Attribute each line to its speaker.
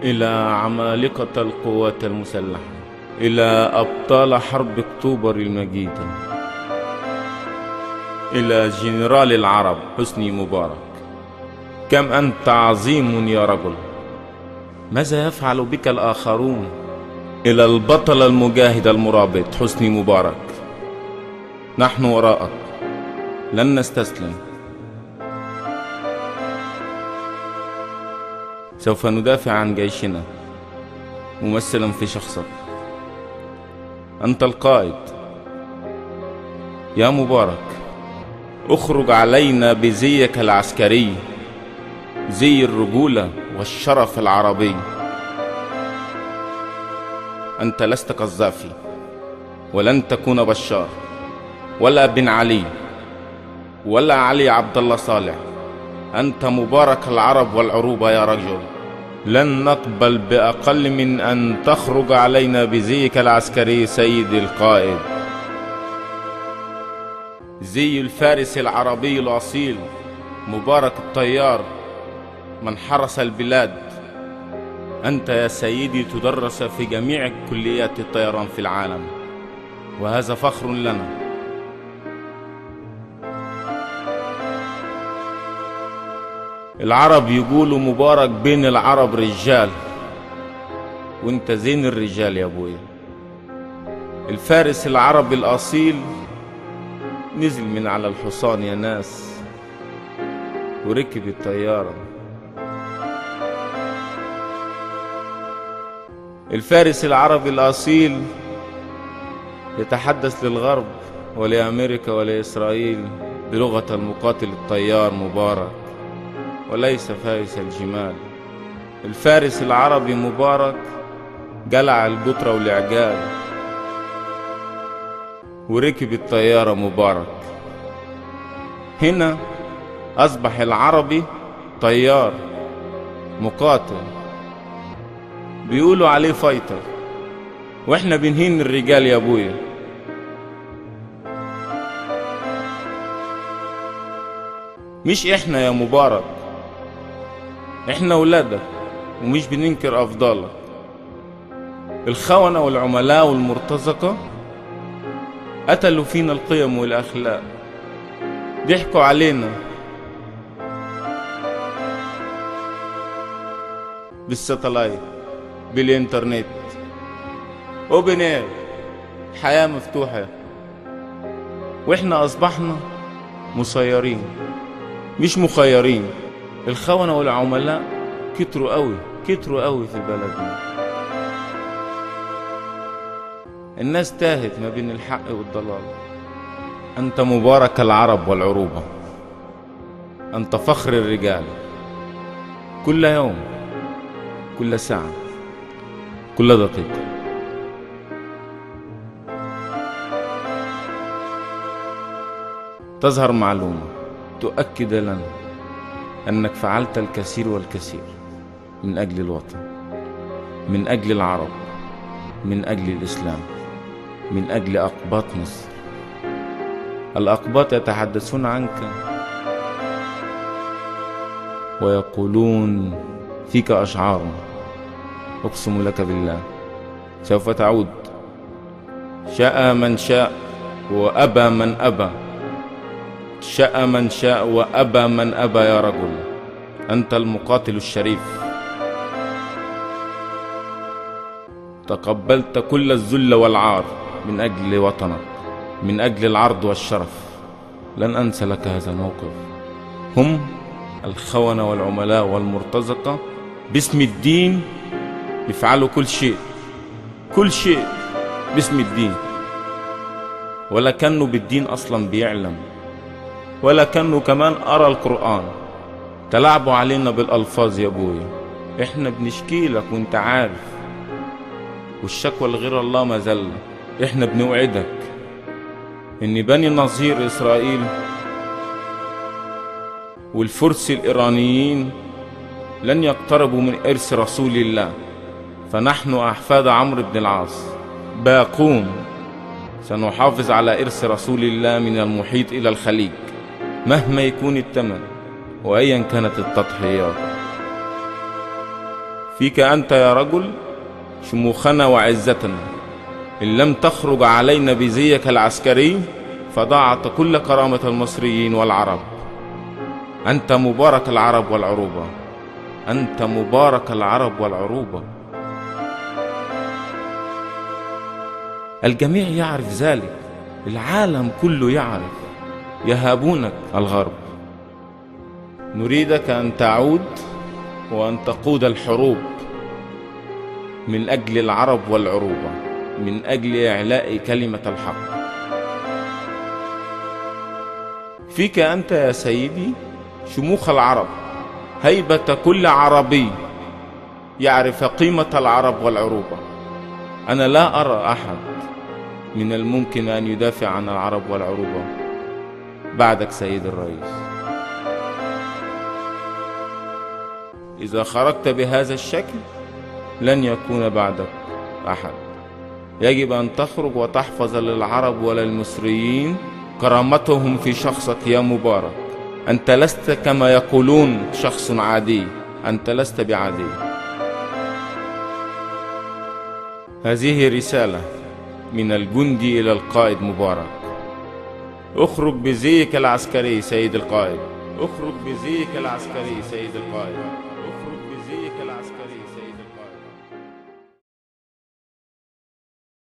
Speaker 1: إلى عمالقة القوات المسلحة، إلى أبطال حرب أكتوبر المجيدة، إلى جنرال العرب حسني مبارك، كم أنت عظيم يا رجل، ماذا يفعل بك الآخرون؟ إلى البطل المجاهد المرابط حسني مبارك، نحن وراءك، لن نستسلم، سوف ندافع عن جيشنا ممثلا في شخصك. أنت القائد يا مبارك، اخرج علينا بزيك العسكري، زي الرجولة والشرف العربي. أنت لست قذافي، ولن تكون بشار، ولا بن علي، ولا علي عبد الله صالح. أنت مبارك العرب والعروبة يا رجل. لن نقبل بأقل من أن تخرج علينا بزيك العسكري سيدي القائد، زي الفارس العربي الأصيل مبارك الطيار من حرس البلاد. أنت يا سيدي تدرس في جميع كليات الطيران في العالم، وهذا فخر لنا. العرب يقولوا مبارك بين العرب رجال، وانت زين الرجال يا ابويا. الفارس العربي الأصيل نزل من على الحصان يا ناس وركب الطيارة. الفارس العربي الأصيل يتحدث للغرب ولأمريكا ولإسرائيل بلغة المقاتل الطيار مبارك، وليس فارس الجمال. الفارس العربي مبارك جلع القطرة والعجال وركب الطيارة مبارك. هنا أصبح العربي طيار مقاتل، بيقولوا عليه فايتر، واحنا بنهين الرجال يا ابويا. مش احنا يا مبارك، احنا ولادك ومش بننكر افضالك. الخونة والعملاء والمرتزقة قتلوا فينا القيم والاخلاق، ضحكوا علينا بالستلايت بالانترنت اوبن اير، حياة مفتوحة، واحنا اصبحنا مسيرين مش مخيرين. الخونة والعملاء كتروا قوي في البلد دي. الناس تاهت ما بين الحق والضلال. أنت مبارك العرب والعروبة، أنت فخر الرجال. كل يوم، كل ساعة، كل دقيقة تظهر معلومة تؤكد لنا أنك فعلت الكثير والكثير من أجل الوطن، من أجل العرب، من أجل الإسلام، من أجل أقباط مصر. الأقباط يتحدثون عنك ويقولون فيك أشعار، أقسم لك بالله سوف تعود. شاء من شاء وأبى من أبى، شاء من شاء وأبى من أبى يا رجل. أنت المقاتل الشريف، تقبلت كل الذل والعار من أجل وطنك، من أجل العرض والشرف. لن أنسى لك هذا الموقف. هم الخونة والعملاء والمرتزقة باسم الدين يفعلوا كل شيء باسم الدين، ولا كانوا بالدين أصلا بيعلم، ولا كانوا كمان أرى القرآن. تلعبوا علينا بالألفاظ يا أبويا. إحنا بنشكي لك وإنت عارف، والشكوى لغير الله ما زال. إحنا بنوعدك إن بني نظير إسرائيل والفرس الإيرانيين لن يقتربوا من إرث رسول الله، فنحن أحفاد عمرو بن العاص باقون سنحافظ على إرث رسول الله من المحيط إلى الخليج مهما يكون الثمن وأيا كانت التضحيات. فيك أنت يا رجل شموخنا وعزتنا، إن لم تخرج علينا بزيك العسكري فضاعت كل كرامة المصريين والعرب. أنت مبارك العرب والعروبة، أنت مبارك العرب والعروبة. الجميع يعرف ذلك، العالم كله يعرف. يهابونك الغرب. نريدك أن تعود وأن تقود الحروب من أجل العرب والعروبة، من أجل إعلاء كلمة الحق. فيك أنت يا سيدي شموخ العرب، هيبة كل عربي يعرف قيمة العرب والعروبة. أنا لا أرى أحد من الممكن أن يدافع عن العرب والعروبة بعدك سيد الرئيس. إذا خرجت بهذا الشكل لن يكون بعدك أحد. يجب أن تخرج وتحفظ للعرب وللمصريين كرامتهم في شخصك يا مبارك. أنت لست كما يقولون شخص عادي، أنت لست بعادي. هذه رسالة من الجندي إلى القائد مبارك. اخرج بزيك العسكري سيد القائد، اخرج بزيك العسكري سيد القائد.